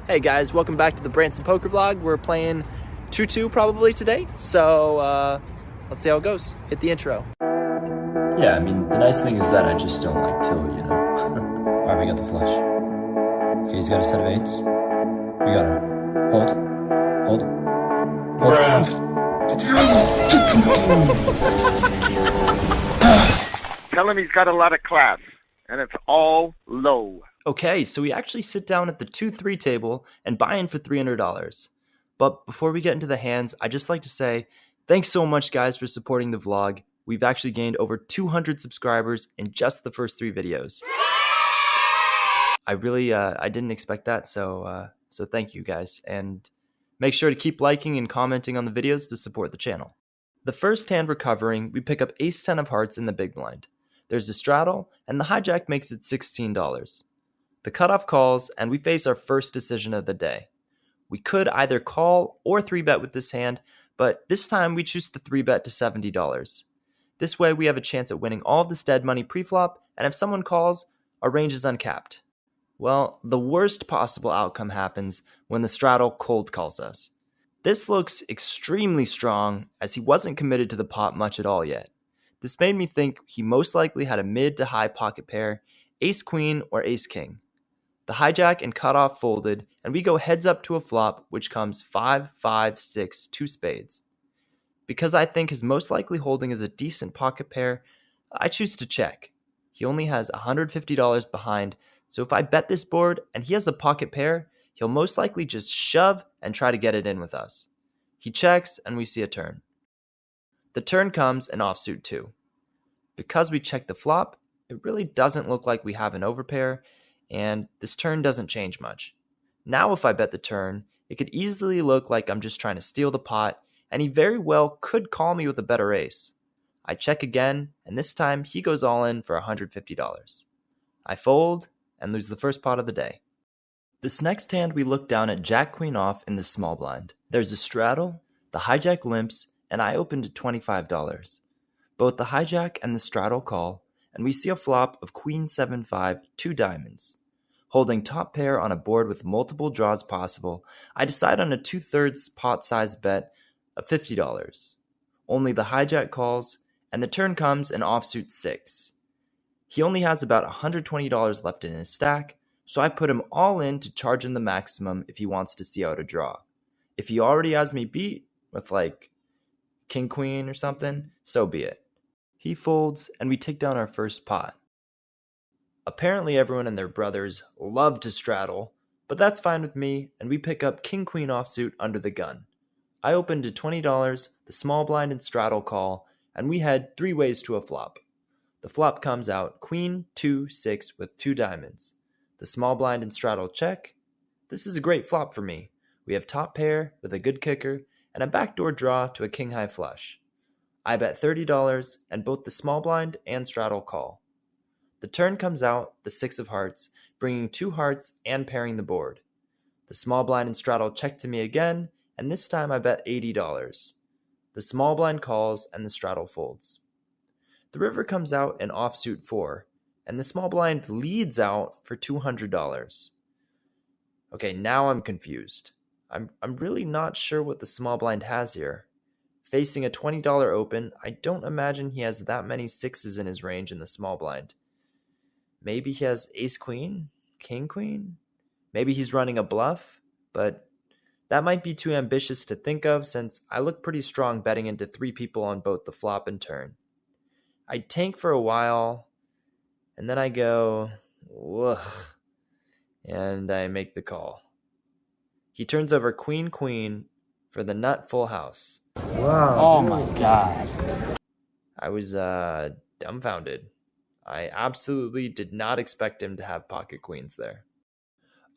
Hey guys, welcome back to the Brantzen Poker Vlog. We're playing 2-2 probably today, so let's see how it goes. Hit the intro. Yeah, I mean, the nice thing is that I just don't like till, you know? Alright, we got the flush. Okay, he's got a set of eights. We got him. Hold. Tell him he's got a lot of class, and it's all low. Okay, so we actually sit down at the 2-3 table and buy in for $300. But before we get into the hands, I'd just like to say thanks so much, guys, for supporting the vlog. We've actually gained over 200 subscribers in just the first 3 videos. I didn't expect that, so thank you guys. And make sure to keep liking and commenting on the videos to support the channel. The first hand we're covering, we pick up Ace-10 of hearts in the big blind. There's a straddle, and the hijack makes it $16. The cutoff calls, and we face our first decision of the day. We could either call or 3-bet with this hand, but this time we choose to 3-bet to $70. This way we have a chance at winning all of this dead money pre-flop, and if someone calls, our range is uncapped. Well, the worst possible outcome happens when the straddle cold calls us. This looks extremely strong, as he wasn't committed to the pot much at all yet. This made me think he most likely had a mid to high pocket pair, ace-queen or ace-king. The hijack and cutoff folded, and we go heads up to a flop, which comes 5, 5, 6, 2 spades. Because I think his most likely holding is a decent pocket pair, I choose to check. He only has $150 behind, so if I bet this board and he has a pocket pair, he'll most likely just shove and try to get it in with us. He checks, and we see a turn. The turn comes an offsuit 2. Because we check the flop, it really doesn't look like we have an overpair, and this turn doesn't change much. Now if I bet the turn, it could easily look like I'm just trying to steal the pot, and he very well could call me with a better ace. I check again, and this time he goes all in for $150. I fold and lose the first pot of the day. This next hand we look down at Jack-Queen off in the small blind. There's a straddle, the hijack limps, and I open to $25. Both the hijack and the straddle call, and we see a flop of Queen 7-5, 2 diamonds. Holding top pair on a board with multiple draws possible, I decide on a 2/3 pot size bet of $50. Only the hijack calls, and the turn comes an offsuit 6. He only has about $120 left in his stack, so I put him all in to charge him the maximum if he wants to see out a draw. If he already has me beat with like king queen or something, so be it. He folds, and we take down our first pot. Apparently everyone and their brothers love to straddle, but that's fine with me, and we pick up king-queen offsuit under the gun. I open to $20, the small blind and straddle call, and we head 3 ways to a flop. The flop comes out queen 2-6 with 2 diamonds. The small blind and straddle check. This is a great flop for me. We have top pair with a good kicker and a backdoor draw to a king-high flush. I bet $30, and both the small blind and straddle call. The turn comes out the 6 of hearts, bringing 2 hearts and pairing the board. The small blind and straddle check to me again, and this time I bet $80. The small blind calls, and the straddle folds. The river comes out in offsuit 4, and the small blind leads out for $200. Okay, now I'm confused. I'm really not sure what the small blind has here. Facing a $20 open, I don't imagine he has that many 6s in his range in the small blind. Maybe he has ace-queen, king-queen? Maybe he's running a bluff, but that might be too ambitious to think of since I look pretty strong betting into 3 people on both the flop and turn. I tank for a while, and then I go, ugh, and I make the call. He turns over queen-queen for the nut full house. Wow. Oh my god. I was dumbfounded. I absolutely did not expect him to have pocket queens there.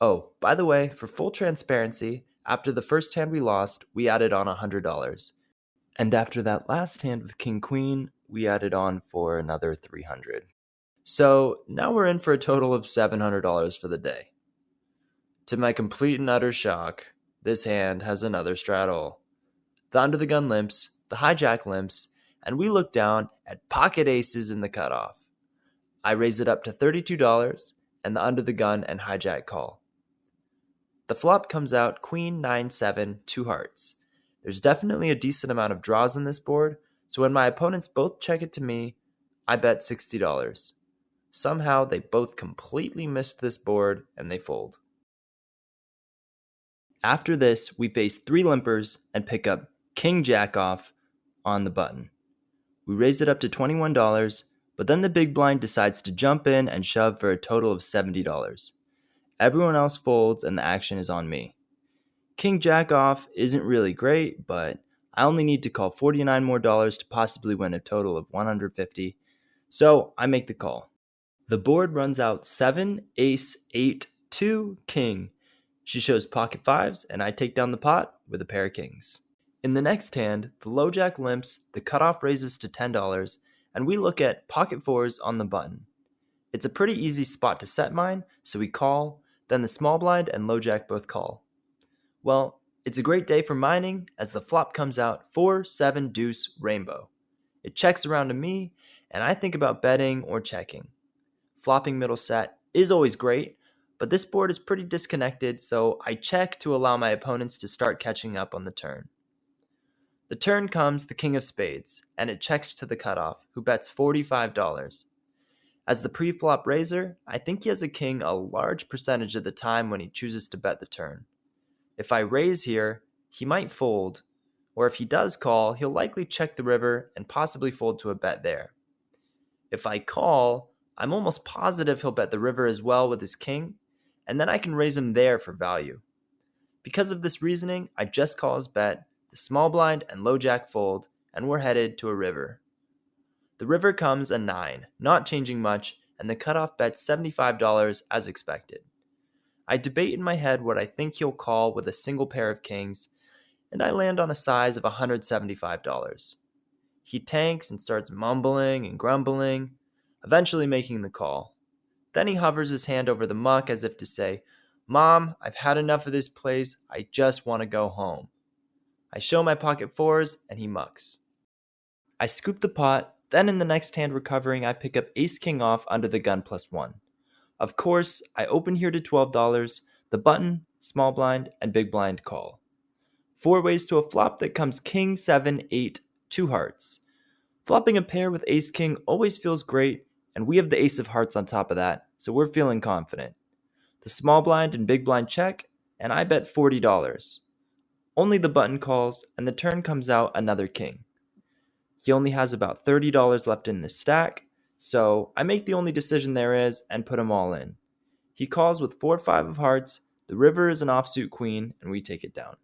Oh, by the way, for full transparency, after the first hand we lost, we added on $100. And after that last hand with king queen, we added on for another $300. So now we're in for a total of $700 for the day. To my complete and utter shock, this hand has another straddle. The under the gun limps, the hijack limps, and we look down at pocket aces in the cutoff. I raise it up to $32, and the under the gun and hijack call. The flop comes out Queen 9-7, 2 hearts. There's definitely a decent amount of draws on this board, so when my opponents both check it to me, I bet $60. Somehow they both completely missed this board and they fold. After this, we face 3 limpers and pick up King Jack off on the button. We raise it up to $21, but then the big blind decides to jump in and shove for a total of $70. Everyone else folds and the action is on me. King Jack off isn't really great, but I only need to call $49 more to possibly win a total of $150, so I make the call. The board runs out 7, ace, 8, 2, king. She shows pocket fives, and I take down the pot with a pair of kings. In the next hand, the low jack limps, the cutoff raises to $10, and we look at pocket fours on the button. It's a pretty easy spot to set mine, so we call, then the small blind and low jack both call. Well, it's a great day for mining as the flop comes out 4, 7, deuce, rainbow. It checks around to me, and I think about betting or checking. Flopping middle set is always great, but this board is pretty disconnected, so I check to allow my opponents to start catching up on the turn. The turn comes the king of spades, and it checks to the cutoff, who bets $45. As the pre-flop raiser, I think he has a king a large percentage of the time when he chooses to bet the turn. If I raise here, he might fold, or if he does call, he'll likely check the river and possibly fold to a bet there. If I call, I'm almost positive he'll bet the river as well with his king, and then I can raise him there for value. Because of this reasoning, I just call his bet, the small blind and low jack fold, and we're headed to a river. The river comes a 9, not changing much, and the cutoff bets $75 as expected. I debate in my head what I think he'll call with a single pair of kings, and I land on a size of $175. He tanks and starts mumbling and grumbling, eventually making the call. Then he hovers his hand over the muck as if to say, "Mom, I've had enough of this place, I just want to go home." I show my pocket fours, and he mucks. I scoop the pot, then in the next hand recovering, I pick up ace-king off under the gun +1. Of course, I open here to $12, the button, small blind, and big blind call. 4 ways to a flop that comes king, 7, 8, 2 hearts. Flopping a pair with ace-king always feels great, and we have the ace of hearts on top of that, so we're feeling confident. The small blind and big blind check, and I bet $40. Only the button calls, and the turn comes out another king. He only has about $30 left in this stack, so I make the only decision there is and put him all in. He calls with 4-5 of hearts, the river is an offsuit queen, and we take it down.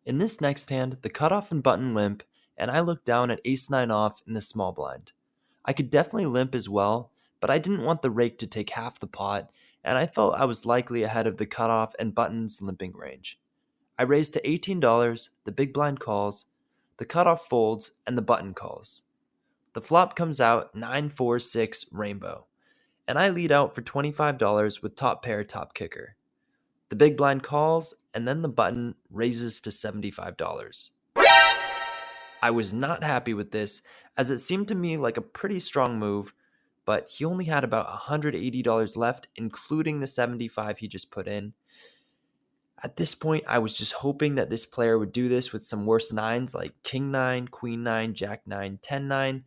In this next hand, the cutoff and button limp, and I look down at ace-9 off in the small blind. I could definitely limp as well, but I didn't want the rake to take half the pot, and I felt I was likely ahead of the cutoff and button's limping range. I raise to $18, the big blind calls, the cutoff folds, and the button calls. The flop comes out 9-4-6 rainbow, and I lead out for $25 with top pair top kicker. The big blind calls, and then the button raises to $75. I was not happy with this, as it seemed to me like a pretty strong move, but he only had about $180 left, including the $75 he just put in. At this point, I was just hoping that this player would do this with some worse nines like king 9, queen 9, jack 9, 10 9.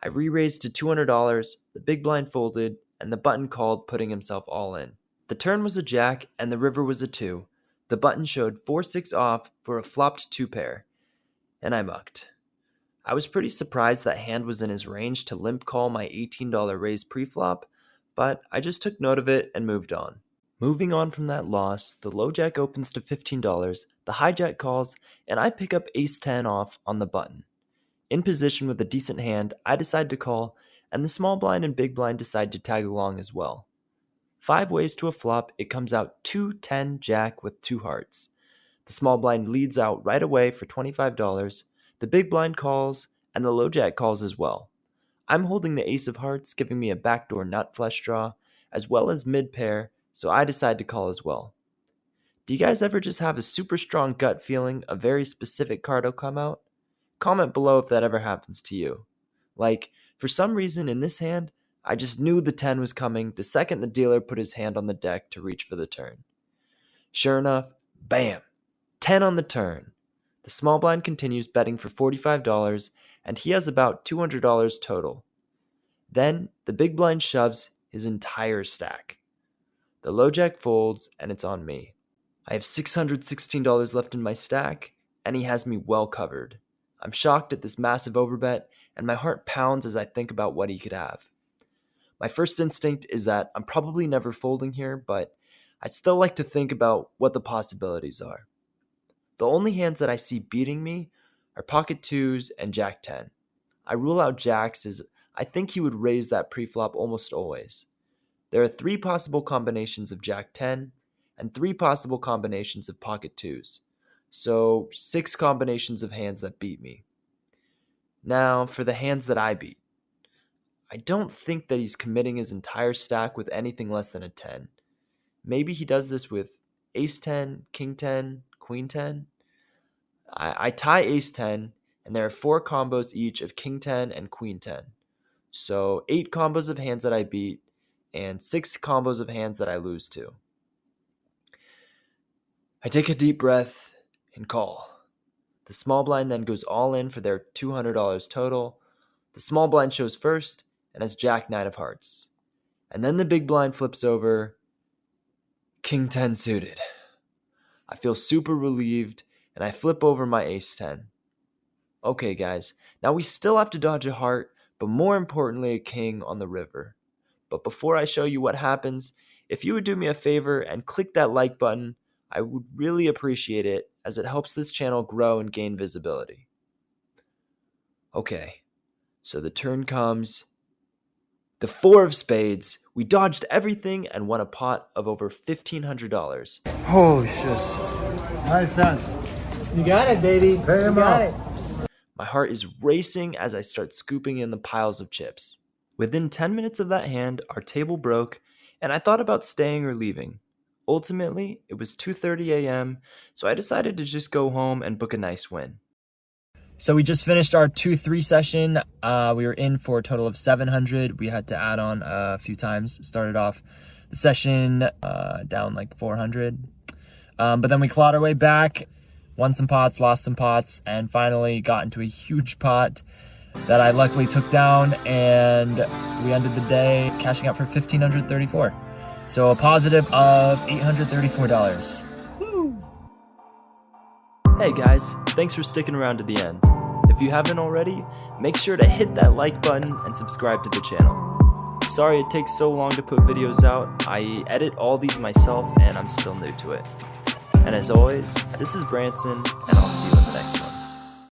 I re-raised to $200, the big blind folded, and the button called, putting himself all in. The turn was a jack, and the river was a 2. The button showed 4-6 off for a flopped 2 pair, and I mucked. I was pretty surprised that hand was in his range to limp call my $18 raise pre-flop, but I just took note of it and moved on. Moving on from that loss, the low jack opens to $15, the hijack calls, and I pick up ace-10 off on the button. In position with a decent hand, I decide to call, and the small blind and big blind decide to tag along as well. 5 ways to a flop, it comes out 2-10 jack with 2 hearts. The small blind leads out right away for $25, the big blind calls, and the low jack calls as well. I'm holding the ace of hearts, giving me a backdoor nut flush draw, as well as mid pair, so I decide to call as well. Do you guys ever just have a super strong gut feeling a very specific card will come out? Comment below if that ever happens to you. Like, for some reason in this hand, I just knew the 10 was coming the second the dealer put his hand on the deck to reach for the turn. Sure enough, bam, 10 on the turn. The small blind continues betting for $45, and he has about $200 total. Then the big blind shoves his entire stack. The low jack folds, and it's on me. I have $616 left in my stack, and he has me well covered. I'm shocked at this massive overbet, and my heart pounds as I think about what he could have. My first instinct is that I'm probably never folding here, but I'd still like to think about what the possibilities are. The only hands that I see beating me are pocket twos and jack 10. I rule out jacks as I think he would raise that preflop almost always. There are 3 possible combinations of jack 10 and 3 possible combinations of pocket twos, so 6 combinations of hands that beat me. Now, for the hands that I beat. I don't think that he's committing his entire stack with anything less than a 10. Maybe he does this with ace 10, king 10, queen 10. I tie ace 10, and there are 4 combos each of king 10 and queen 10. So 8 combos of hands that I beat, and 6 combos of hands that I lose to. I take a deep breath and call. The small blind then goes all in for their $200 total. The small blind shows first and has jack 9 of hearts. And then the big blind flips over king 10 suited. I feel super relieved and I flip over my ace 10. Okay guys, now we still have to dodge a heart, but more importantly a king on the river. But before I show you what happens, if you would do me a favor and click that like button, I would really appreciate it as it helps this channel grow and gain visibility. Okay, so the turn comes. The 4 of spades. We dodged everything and won a pot of over $1,500. Holy shit. Nice sense. You got it, baby. Pay him You got up. it. My heart is racing as I start scooping in the piles of chips. Within 10 minutes of that hand, our table broke, and I thought about staying or leaving. Ultimately, it was 2:30 a.m., so I decided to just go home and book a nice win. So we just finished our 2-3 session. We were in for a total of 700. We had to add on a few times. Started off the session down like 400. But then we clawed our way back, won some pots, lost some pots, and finally got into a huge pot that I luckily took down, and we ended the day cashing out for $1,534. So a positive of $834. Woo! Hey guys, thanks for sticking around to the end. If you haven't already, make sure to hit that like button and subscribe to the channel. Sorry it takes so long to put videos out. I edit all these myself and I'm still new to it. And as always, this is Brantzen, and I'll see you in the next one.